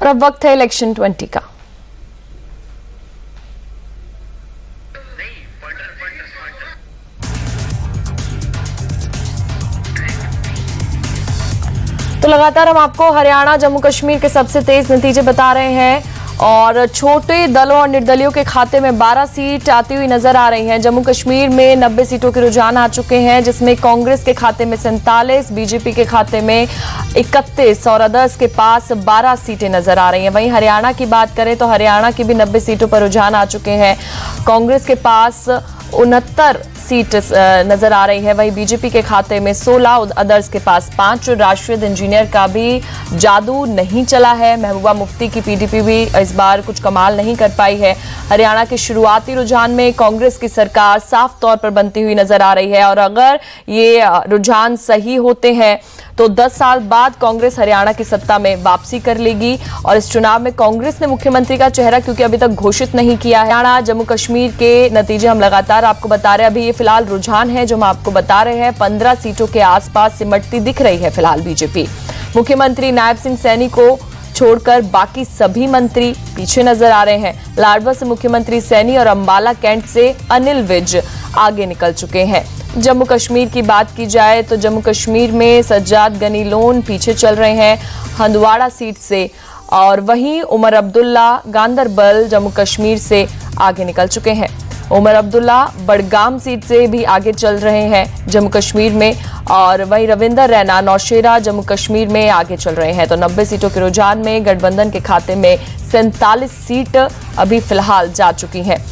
और अब वक्त है इलेक्शन 20 का। तो लगातार हम आपको हरियाणा जम्मू कश्मीर के सबसे तेज नतीजे बता रहे हैं और छोटे दलों और निर्दलियों के खाते में 12 सीट आती हुई नजर आ रही हैं। जम्मू कश्मीर में 90 सीटों के रुझान आ चुके हैं, जिसमें कांग्रेस के खाते में 47, बीजेपी के खाते में 31 और अदर्स के पास 12 सीटें नजर आ रही हैं। वहीं हरियाणा की बात करें तो हरियाणा की भी 90 सीटों पर रुझान आ चुके हैं। कांग्रेस के पास 69 सीट नजर आ रही है, वहीं बीजेपी के खाते में 16, अदर्स के पास 5। राशिद इंजीनियर का भी जादू नहीं चला है। महबूबा मुफ्ती की पीडीपी भी इस बार कुछ कमाल नहीं कर पाई है। हरियाणा के शुरुआती रुझान में कांग्रेस की सरकार साफ तौर पर बनती हुई नजर आ रही है और अगर ये रुझान सही होते हैं तो 10 साल बाद कांग्रेस हरियाणा की सत्ता में वापसी कर लेगी। और इस चुनाव में कांग्रेस ने मुख्यमंत्री का चेहरा क्योंकि अभी तक घोषित नहीं किया है। हरियाणा जम्मू कश्मीर के नतीजे हम लगातार आपको बता रहे हैं। अभी ये फिलहाल रुझान है जो हम आपको बता रहे हैं। 15 सीटों के आसपास सिमटती दिख रही है फिलहाल बीजेपी। मुख्यमंत्री नायब सिंह सैनी को छोड़कर बाकी सभी मंत्री पीछे नजर आ रहे हैं। लाडवा से मुख्यमंत्री सैनी और अंबाला कैंट से अनिल विज आगे निकल चुके हैं। जम्मू कश्मीर की बात की जाए तो जम्मू कश्मीर में सज्जाद गनी लोन पीछे चल रहे हैं हंदवाड़ा सीट से, और वहीं उमर अब्दुल्ला गांदरबल जम्मू कश्मीर से आगे निकल चुके हैं। उमर अब्दुल्ला बड़गाम सीट से भी आगे चल रहे हैं जम्मू कश्मीर में, और वहीं रविंदर रैना नौशेरा जम्मू कश्मीर में आगे चल रहे हैं। तो 90 सीटों के रुझान में गठबंधन के खाते में 47 सीट अभी फिलहाल जा चुकी हैं।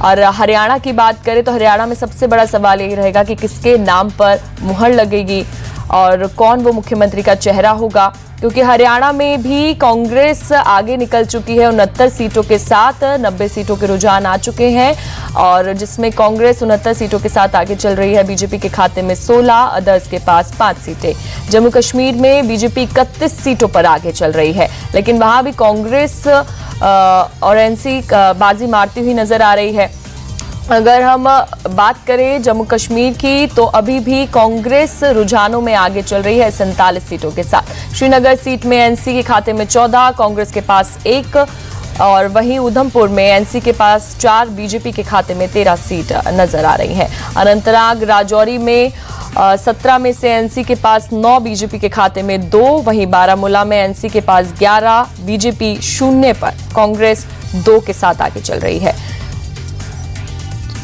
और हरियाणा की बात करें तो हरियाणा में सबसे बड़ा सवाल यही रहेगा कि किसके नाम पर मुहर लगेगी और कौन वो मुख्यमंत्री का चेहरा होगा, क्योंकि हरियाणा में भी कांग्रेस आगे निकल चुकी है 69 सीटों के साथ। 90 सीटों के रुझान आ चुके हैं और जिसमें कांग्रेस 69 सीटों के साथ आगे चल रही है। बीजेपी के खाते में 16, अदर्स के पास 5 सीटें। जम्मू कश्मीर में बीजेपी 31 सीटों पर आगे चल रही है, लेकिन वहां भी कांग्रेस और एनसी बाजी मारती हुई नजर आ रही है। अगर हम बात करें जम्मू कश्मीर की तो अभी भी कांग्रेस रुझानों में आगे चल रही है 47 सीटों के साथ। श्रीनगर सीट में एनसी के खाते में 14, कांग्रेस के पास 1, और वहीं उधमपुर में एनसी के पास 4, बीजेपी के खाते में 13 सीट नजर आ रही हैं। अनंतनाग राजौरी में 17 में से एनसी के पास 9, बीजेपी के खाते में 2, वहीं बारामूला में एनसी के पास 11, बीजेपी 0 पर, कांग्रेस 2 के साथ आगे चल रही है।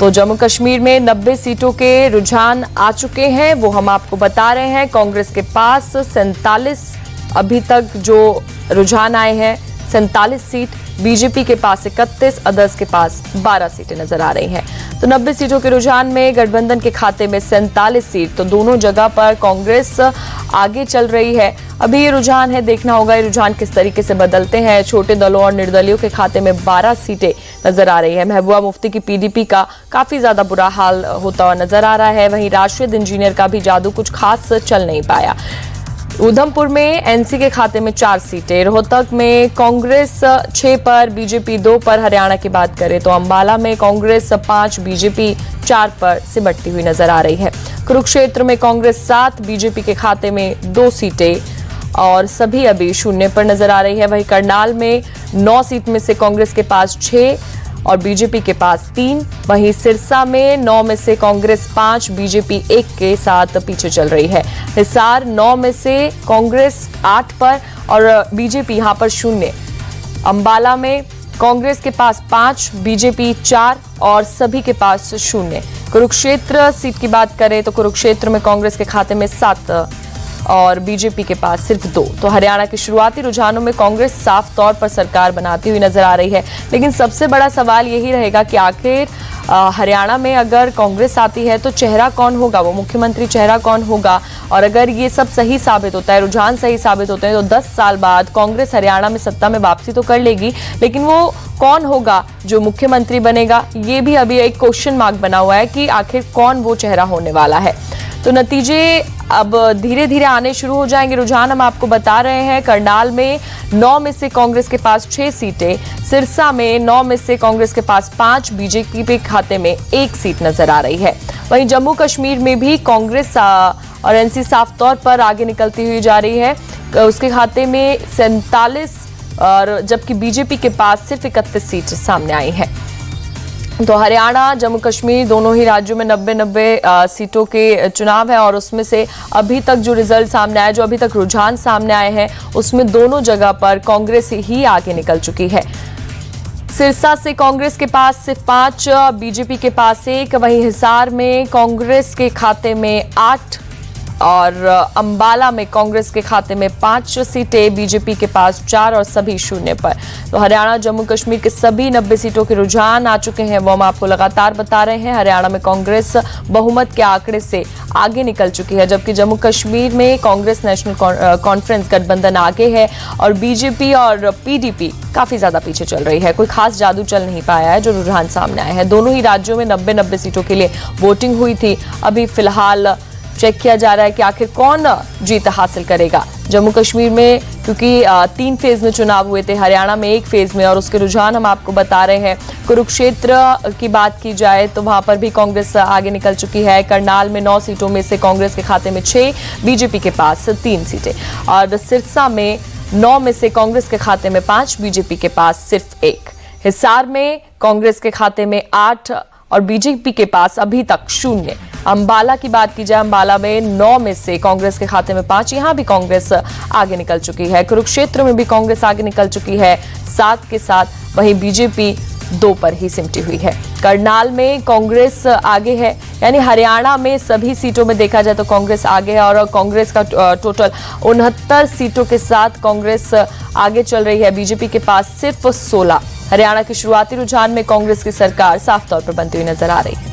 तो जम्मू कश्मीर में 90 सीटों के रुझान आ चुके हैं, वो हम आपको बता रहे हैं। कांग्रेस के पास 47 अभी तक जो रुझान आए हैं 47 सीट, बीजेपी के पास 31, अदर्स के पास 12 सीटें नजर आ रही हैं। तो 90 सीटों के रुझान में गठबंधन के खाते में 47 सीट, तो दोनों जगह पर कांग्रेस आगे चल रही है। अभी ये रुझान है, देखना होगा ये रुझान किस तरीके से बदलते हैं। छोटे दलों और निर्दलियों के खाते में 12 सीटें नजर आ रही है। महबूबा मुफ्ती की पीडीपी का काफी ज्यादा बुरा हाल होता हुआ नजर आ रहा है। वहीं राशिद इंजीनियर का भी जादू कुछ खास चल नहीं पाया। उधमपुर में एनसी के खाते में 4 सीटें, रोहतक में कांग्रेस 6 पर, बीजेपी 2 पर। हरियाणा की बात करें तो अंबाला में कांग्रेस 5, बीजेपी 4 पर सिमटती हुई नजर आ रही है। कुरुक्षेत्र में कांग्रेस 7, बीजेपी के खाते में 2 सीटें और सभी अभी 0 पर नजर आ रही है। वहीं करनाल में 9 सीट में से कांग्रेस के पास 6 और बीजेपी के पास 3। वहीं सिरसा में 9 में से कांग्रेस 5, बीजेपी 1 के साथ पीछे चल रही है। हिसार 9 में से कांग्रेस 8 पर और बीजेपी यहां पर 0। अंबाला में कांग्रेस के पास 5, बीजेपी 4 और सभी के पास 0। कुरुक्षेत्र सीट की बात करें तो कुरुक्षेत्र में कांग्रेस के खाते में 7 और बीजेपी के पास सिर्फ 2। तो हरियाणा के शुरुआती रुझानों में कांग्रेस साफ तौर पर सरकार बनाती हुई नजर आ रही है, लेकिन सबसे बड़ा सवाल यही रहेगा कि आखिर हरियाणा में अगर कांग्रेस आती है तो चेहरा कौन होगा, वो मुख्यमंत्री चेहरा कौन होगा। और अगर ये सब सही साबित होता है, रुझान सही साबित होते हैं, तो 10 साल बाद कांग्रेस हरियाणा में सत्ता में वापसी तो कर लेगी, लेकिन वो कौन होगा जो मुख्यमंत्री बनेगा, ये भी अभी एक क्वेश्चन मार्क बना हुआ है कि आखिर कौन वो चेहरा होने वाला है। तो नतीजे अब धीरे धीरे आने शुरू हो जाएंगे। रुझान हम आपको बता रहे हैं। करनाल में 9 में से कांग्रेस के पास 6 सीटें, सिरसा में 9 में से कांग्रेस के पास 5, बीजेपी के खाते में 1 सीट नजर आ रही है। वहीं जम्मू कश्मीर में भी कांग्रेस और एनसी साफ तौर पर आगे निकलती हुई जा रही है। उसके खाते में 47 और जबकि बीजेपी के पास सिर्फ 31 सीट सामने आई है। तो हरियाणा जम्मू कश्मीर दोनों ही राज्यों में 90 सीटों के चुनाव है और उसमें से अभी तक जो रिजल्ट सामने आए, जो अभी तक रुझान सामने आए हैं, उसमें दोनों जगह पर कांग्रेस ही आगे निकल चुकी है। सिरसा से कांग्रेस के पास सिर्फ 5, बीजेपी के पास 1, वहीं हिसार में कांग्रेस के खाते में 8 और अंबाला में कांग्रेस के खाते में 5 सीटें, बीजेपी के पास 4 और सभी शून्य पर। तो हरियाणा जम्मू कश्मीर के सभी 90 सीटों के रुझान आ चुके हैं, वो हम आपको लगातार बता रहे हैं। हरियाणा में कांग्रेस बहुमत के आंकड़े से आगे निकल चुकी है, जबकि जम्मू कश्मीर में कांग्रेस नेशनल कॉन्फ्रेंस गठबंधन आगे है और बीजेपी और पीडीपी काफी ज्यादा पीछे चल रही है। कोई खास जादू चल नहीं पाया है, जो रुझान सामने आए हैं। दोनों ही राज्यों में 90 सीटों के लिए वोटिंग हुई थी। अभी फिलहाल चेक किया जा रहा है कि आखिर कौन जीत हासिल करेगा। जम्मू कश्मीर में क्योंकि 3 फेज में चुनाव हुए थे, हरियाणा में 1 फेज में, और उसके रुझान हम आपको बता रहे हैं। कुरुक्षेत्र की बात की जाए तो वहां पर भी कांग्रेस आगे निकल चुकी है। करनाल में 9 सीटों में से कांग्रेस के खाते में 6, बीजेपी के पास 3 सीटें, और सिरसा में 9 में से कांग्रेस के खाते में 5, बीजेपी के पास सिर्फ 1। हिसार में कांग्रेस के खाते में 8 और बीजेपी के पास अभी तक 0। अंबाला की बात की जाए, अंबाला में 9 में से कांग्रेस के खाते में 5, यहां भी कांग्रेस आगे निकल चुकी है। कुरुक्षेत्र में भी कांग्रेस आगे निकल चुकी है 7 के साथ, वहीं बीजेपी 2 पर ही सिमटी हुई है। करनाल में कांग्रेस आगे है, यानी हरियाणा में सभी सीटों में देखा जाए तो कांग्रेस आगे है और कांग्रेस का टोटल 69 सीटों के साथ कांग्रेस आगे चल रही है। बीजेपी के पास सिर्फ 16। हरियाणा के शुरुआती रुझान में कांग्रेस की सरकार साफ तौर पर बनती हुई नजर आ रही है।